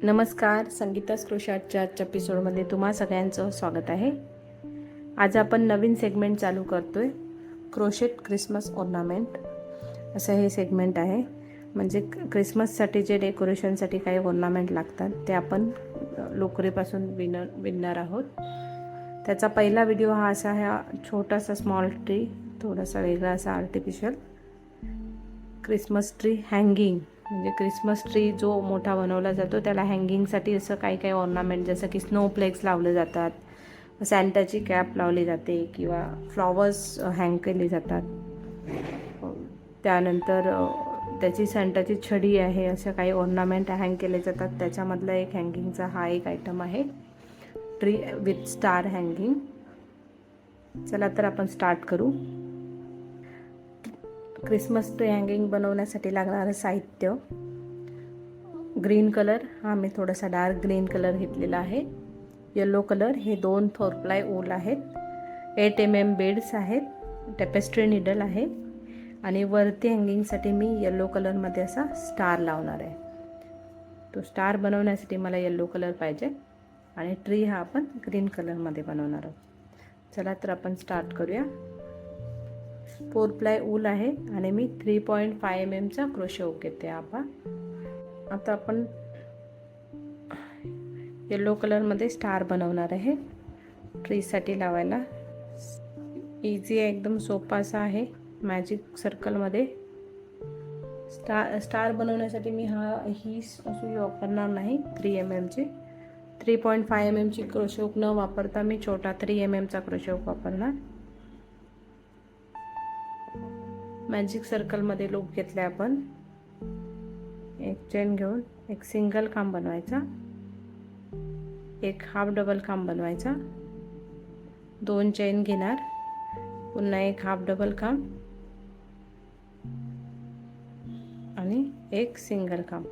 नमस्कार, संगीता's क्रोशाच्या आजच्या एपिसोडमध्ये तुम्हा सगळ्यांचं स्वागत आहे. आज आपण नवीन सेगमेंट चालू करतोय, क्रोशेट क्रिसमस ऑर्नामेंट असं हे सेगमेंट आहे. म्हणजे क्रिसमससाठी जे डेकोरेशनसाठी काही ऑर्नामेंट लागतात ते आपण लोकरीपासून विणणार आहोत. त्याचा पहिला व्हिडिओ हा असा आहे, छोटासा स्मॉल ट्री, थोडासा वेगळा असा आर्टिफिशियल क्रिसमस ट्री हँगिंग. म्हणजे क्रिसमस ट्री जो मोठा बनवला जातो त्याला हँगिंगसाठी असं काही काही ऑर्नामेंट जसं की स्नो फ्लेक्स लावले जातात, सॅन्टाची कॅप लावली जाते किंवा फ्लॉवर्स हँग केले जातात. त्यानंतर त्याची सॅन्टाची छडी आहे, असं काही ऑर्नामेंट हँग केले जातात. त्याच्यामधला एक हँगिंगचा हा एक आयटम आहे, ट्री विथ स्टार हँगिंग. चला तर आपण स्टार्ट करू. क्रिसमस ट्री हँगिंग बनवण्यासाठी लागणारं साहित्य, ग्रीन कलर हा मी थोडासा डार्क ग्रीन कलर घेतलेला आहे. येलो कलर हे 2 4प्लाय वूल आहेत. 8 mm बेड्स आहेत. टेपेस्ट्री निडल आहे आणि वरती हँगिंगसाठी मी येलो कलरमध्ये असा स्टार लावणार आहे. तो स्टार बनवण्यासाठी मला येलो कलर पाहिजे आणि ट्री हा आपण ग्रीन कलरमध्ये बनवणार आहोत. चला तर आपण स्टार्ट करूया. 4प्लाय वूल आहे आणि मी 3.5 mm चा क्रोशे हुक घेते. आता आपण येलो कलरमध्ये स्टार बनवणार आहे. ट्रीसाठी लावायला इझी आहे, एकदम सोपा असा आहे. मॅजिक सर्कलमध्ये स्टार बनवण्यासाठी मी ही सुई वापरणार नाही. 3 mm ची 3.5 mm ची क्रोशे हुक न वापरता मी छोटा 3 mm चा क्रोशे हुक वापरणार. मॅजिक सर्कलमध्ये लूप घेतले आपण. एक चेन घेऊन एक सिंगल खांब बनवायचा, एक हाफ डबल खांब बनवायचा, 2 चेन घेणार, पुन्हा एक हाफ डबल खांब आणि एक सिंगल खांब.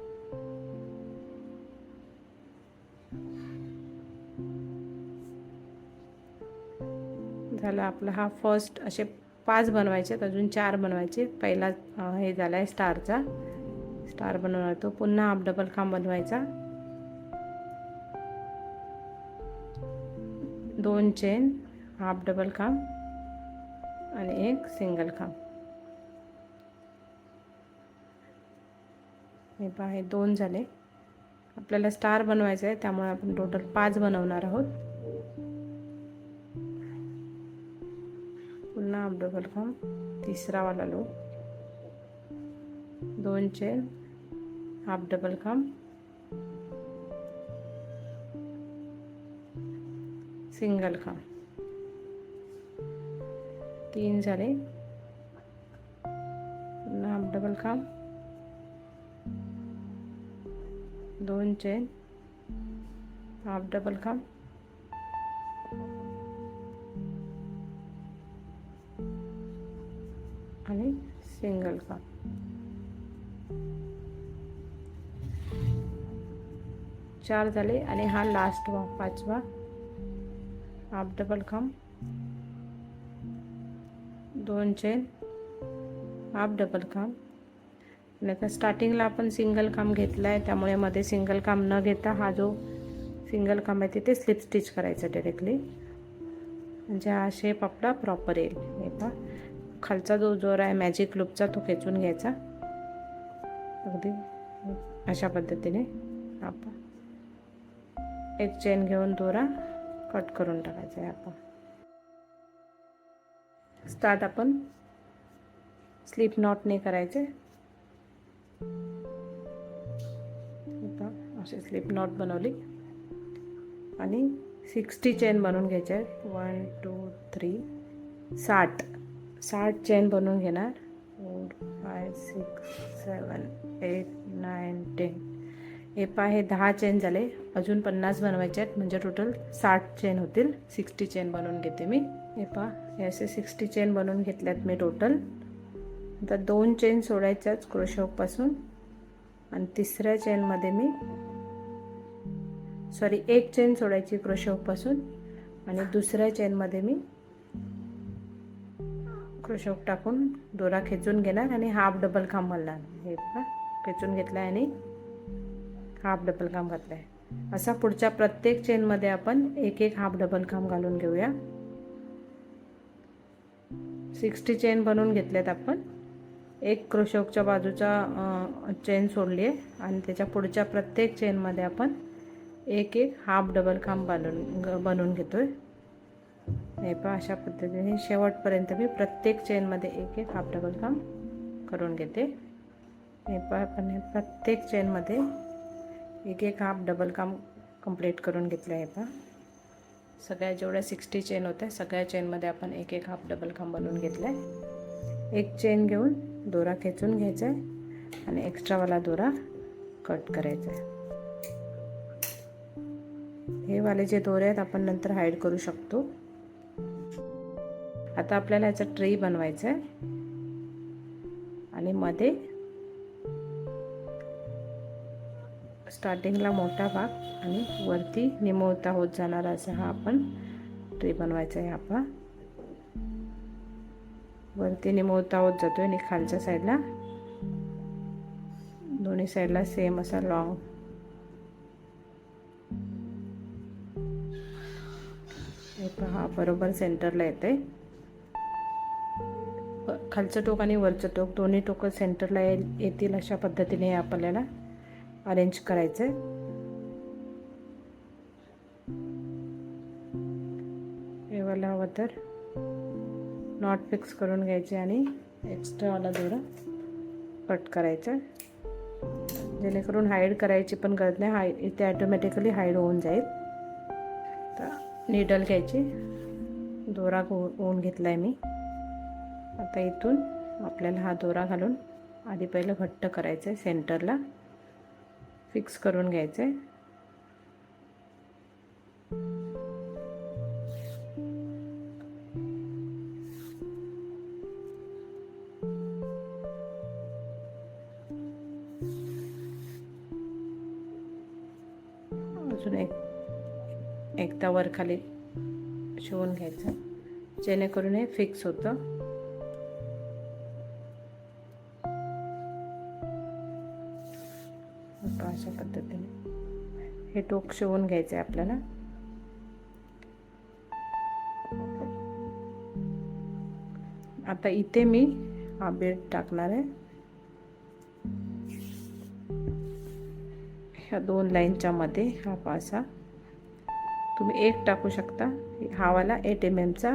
झाला आपला हा फर्स्ट. असे 5 बनवायचे, अजून 4 बनवायचे. पहिला हे झाला आहे स्टारचा, स्टार बनवणार तो. पुन्हा हाफ डबल खांब बनवायचा, 2 चेन, हाफ डबल खांब आणि एक सिंगल खांब. हे पहा, हे 2 झाले. आपल्याला स्टार बनवायचा आहे त्यामुळे आपण टोटल 5 बनवणार आहोत. पुन्हा हाफ डबल खांब, तिसरा वाला लूप, 2 चेन, हाफ डबल खांब, सिंगल खांब. 3 झाले. पुन्हा हाफ डबल खांब, 2 चेन, हाफ डबल खांब, आणि सिंगल खांब. 4 झाले. आणि हा लास्ट 5वा, हाफ डबल खांब, 2 चेन, हाफ डबल खांब. आणि आता स्टार्टिंगला आपण सिंगल खांब घेतला आहे त्यामुळे मध्ये सिंगल खांब न घेता हा जो सिंगल खांब आहे तिथे स्लिप स्टिच करायचं डायरेक्टली, म्हणजे हा शेप आपला प्रॉपर येईल. हे पहा, खालचा जो जोर आहे मॅजिक लूपचा तो खेचून घ्यायचा अगदी अशा पद्धतीने. आपण एक चेन घेऊन दोरा कट करून टाकायचा आहे. आपण स्टार्ट आपण स्लिप नॉटने करायचे. असे स्लिप नॉट बनवली आणि 60 चेन बनवून घ्यायचे आहेत. 1 2 3 60 चेन बनवून घेणार. 4 5 6 7 8 9 10. हे पहा, हे 10 चेन झाले. अजून 50 बनवायचे आहेत म्हणजे टोटल 60 चेन होतील. 60 चेन बनवून घेते मी. हे पहा, हे असे 60 चेन बनवून घेतल्यात मी टोटल. आता 2 चेन सोडायच्याच क्रोशे हुकपासून आणि तिसऱ्या चेनमध्ये मी एक चेन सोडायची क्रोशे हुकपासून आणि दुसऱ्या चेनमध्ये मी क्रोशे हुक टाकून दोरा खेचून घेणार आणि हाफ डबल खांब घालणार. हे पहा, खेचून घेतला आणि हाफ डबल खांब घातला आहे. असा पुढच्या प्रत्येक चेनमध्ये आपण एक एक हाफ डबल खांब घालून घेऊया. 60 चेन बनवून घेतल्यात आपण. एक क्रोशेच्या बाजूचा चेन सोडली आहे आणि त्याच्या पुढच्या प्रत्येक चेनमध्ये आपण एक एक हाफ डबल खांब बनवून घेतोय. हे पहा, अशा पद्धतीने शेवटपर्यंत मी प्रत्येक चेनमध्ये एक एक हाफ डबल खांब करून घेते. हे पहा, आपण हे प्रत्येक चेनमध्ये एक एक हाफ डबल खांब कंप्लीट करून घेतले आहे. पहा, सगळ्या जेवढ्या 60 चेन होत्या सगळ्या चेनमध्ये आपण एक एक हाफ डबल खांब बनवून घेतला आहे. एक चेन घेऊन दोरा खेचून घ्यायचा आहे आणि एक्स्ट्रावाला दोरा कट करायचा आहे. हे वाले जे दोरे आहेत आपण नंतर हाईड करू शकतो. आता आपल्याला याचा ट्रे बनवायचा आहे आणि मध्ये स्टार्टिंगला मोठा भाग आणि वरती निमुळता होत जाणारा असा हा आपण ट्रे बनवायचा आहे. आपण वरती निमुळता होत जातोय आणि खालच्या साईडला दोन्ही साईडला सेम असा लॉंग हे पहा बरोबर सेंटरला येते. खालचं टोक आणि वरचं टोक दोन्ही टोक सेंटरला येतील अशा पद्धतीने आपल्याला अरेंज करायचं आहे. हे वाला हवं तर नॉट फिक्स करून घ्यायचे आणि एक्स्ट्रावाला दोरा कट करायचा जेणेकरून हाईड करायची पण गरज नाही. इथे ॲटोमॅटिकली हाईड होऊन जाईल. तर निडल घ्यायची, दोरा ओवून घेतला आहे मी. आता इथून आपल्याला हा दोरा घालून आधी पहिलं घट्ट करायचं आहे, सेंटरला फिक्स करून घ्यायचं आहे. अजून एकदा वर खाली शिवून घ्यायचं जेणेकरून हे फिक्स होतं. अशा पद्धतीने हे टोक शिवून घ्यायचं आहे आपल्याला. आता इथे मी हा बेड टाकणार आहे. ह्या दोन लाईनच्या मध्ये हा पासा तुम्ही एक टाकू शकता. हा वाला 8 mm चा.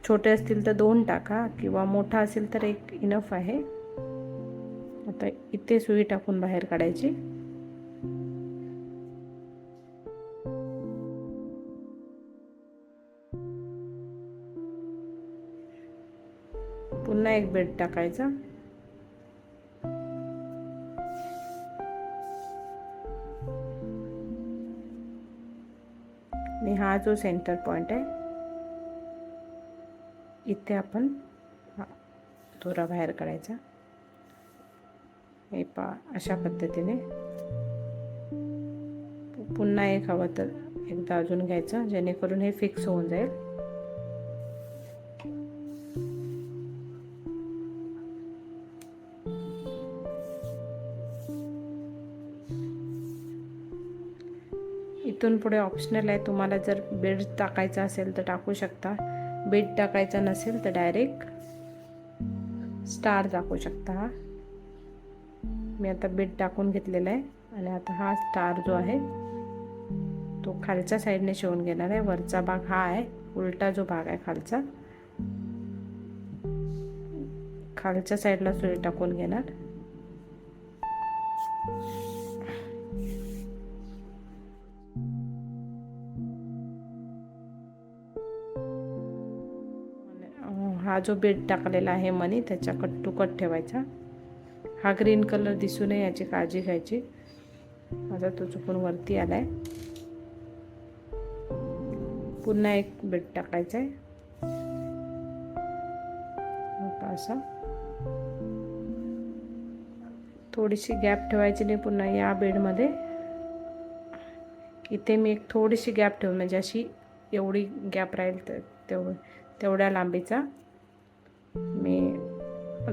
छोटे असतील तर 2 टाका किंवा मोठा असेल तर 1 इनफ आहे. आता इथे सुई टाकून बाहेर काढायची. पुन्हा एक बेड टाकायचा. आणि हा जो सेंटर पॉइंट आहे इथे आपण दोरा बाहेर काढायचा. हे पहा, अशा पद्धतीने पुन्हा एक हवं तर एकदा अजून घ्यायचं जेणेकरून हे फिक्स होऊन जाईल. इथून पुढे ऑप्शनल आहे. तुम्हाला जर बेड टाकायचा असेल तर टाकू शकता. बेड टाकायचा नसेल तर डायरेक्ट स्टार टाकू शकता. मी आता बेड टाकून घेतलेला आहे आणि आता हा स्टार जो आहे तो खालच्या साईडने शिवून घेणार आहे. वरचा भाग हा आहे, उलटा जो भाग आहे खालच्या साईडला सुई टाकून घेणार. हा जो बेड टाकलेला आहे मनी त्याच्या कट टू कट ठेवायचा. हा ग्रीन कलर दिसू नये याची काळजी घ्यायची. माझा तो चुकून वरती आलाय. पुन्हा एक बेड टाकायचा आहे असा. थोडीशी गॅप ठेवायची नाही. पुन्हा या बेडमध्ये इथे मी एक थोडीशी गॅप ठेवून म्हणजे अशी एवढी गॅप राहील तर तेवढ्या लांबीचा मी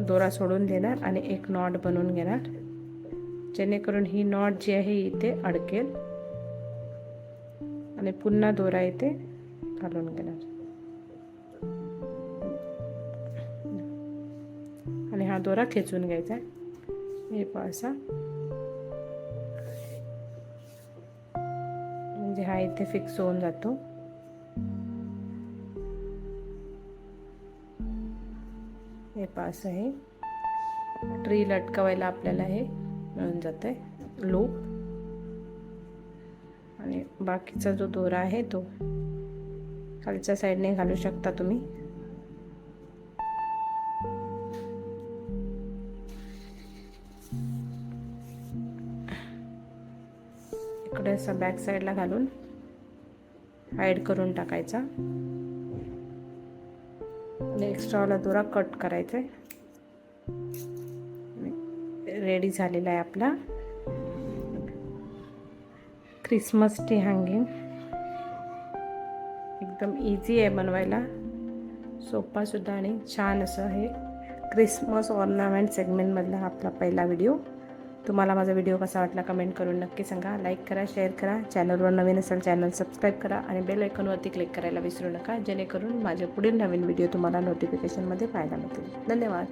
दोरा सोडून देणार आणि एक नॉट बनवून घेणार जेणेकरून ही नॉट जी आहे इथे अडकेल आणि पुन्हा दोरा इथे घालून घेणार आणि हा दोरा खेचून घ्यायचा हे असा, म्हणजे हा इथे फिक्स होऊन जातो. हे पास आहे, ट्री लटकवायला आपल्याला हे मिळून जाते लूप. आणि बाकीचा जो दोरा आहे तो खालच्या साईडने घालू शकता तुम्ही. इकडे असा बॅक साईडला घालून हाईड करून टाकायचा आणि एक्स्ट्रावाला दोरा कट करायचा आहे. रेडी झालेला आहे आपला क्रिसमस ट्री हँगिंग. एकदम इझी आहे बनवायला, सोपा सुद्धा आणि छान असं हे क्रिसमस ऑर्नामेंट सेगमेंटमधला आपला पहिला व्हिडिओ. तुम्हाला माझा व्हिडिओ कसा वाटला कमेंट करून नक्की सांगा. लाईक करा, शेअर करा. चॅनलवर नवीन असेल चॅनल सबस्क्राईब करा आणि बेल आयकॉनवरती क्लिक करायला विसरू नका, जेणेकरून माझे पुढील नवीन व्हिडिओ तुम्हाला नोटिफिकेशनमध्ये पाहायला मिळतील. धन्यवाद.